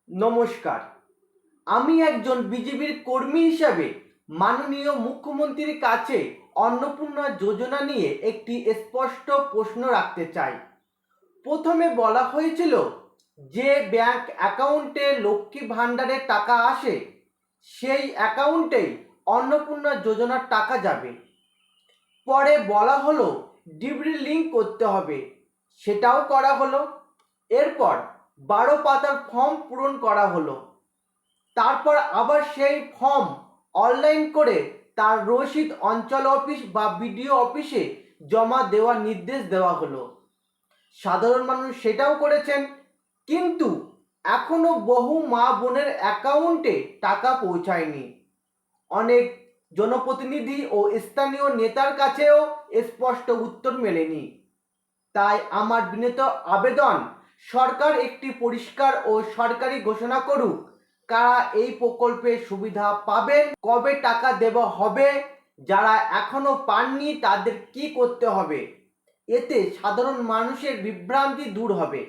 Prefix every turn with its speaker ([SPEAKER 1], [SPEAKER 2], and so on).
[SPEAKER 1] নমস্কার। আমি একজন বিজেপির কর্মী হিসাবে মাননীয় মুখ্যমন্ত্রীর কাছে অন্নপূর্ণা যোজনা নিয়ে একটি স্পষ্ট প্রশ্ন রাখতে চাই। প্রথমে বলা হয়েছিল যে ব্যাংক অ্যাকাউন্টে লক্ষ্মী ভাণ্ডারের টাকা আসে সেই অ্যাকাউন্টেই অন্নপূর্ণা যোজনার টাকা যাবে। পরে বলা হলো ডিবিটি লিঙ্ক করতে হবে, সেটাও করা হলো। এরপর 12 পাতার ফর্ম পূরণ করা হলো। তারপর আবার সেই ফর্ম অনলাইন করে তার রসিদ অঞ্চল অফিস বা বিডিও অফিসে জমা দেওয়ার নির্দেশ দেওয়া হলো। সাধারণ মানুষ সেটাও করেছেন, কিন্তু এখনো বহু মা বোনের অ্যাকাউন্টে টাকা পৌঁছায়নি। অনেক জনপ্রতিনিধি ও স্থানীয় নেতার কাছেও স্পষ্ট উত্তর মেলেনি। তাই আমার বিনীত আবেদন, সরকার একটি পরিষ্কার ও সরকারি ঘোষণা করুক কারা এই প্রকল্পের সুবিধা পাবেন, কবে টাকা দেওয়া হবে, যারা এখনো পাননি তাদের কি করতে হবে। এতে সাধারণ মানুষের বিভ্রান্তি দূর হবে।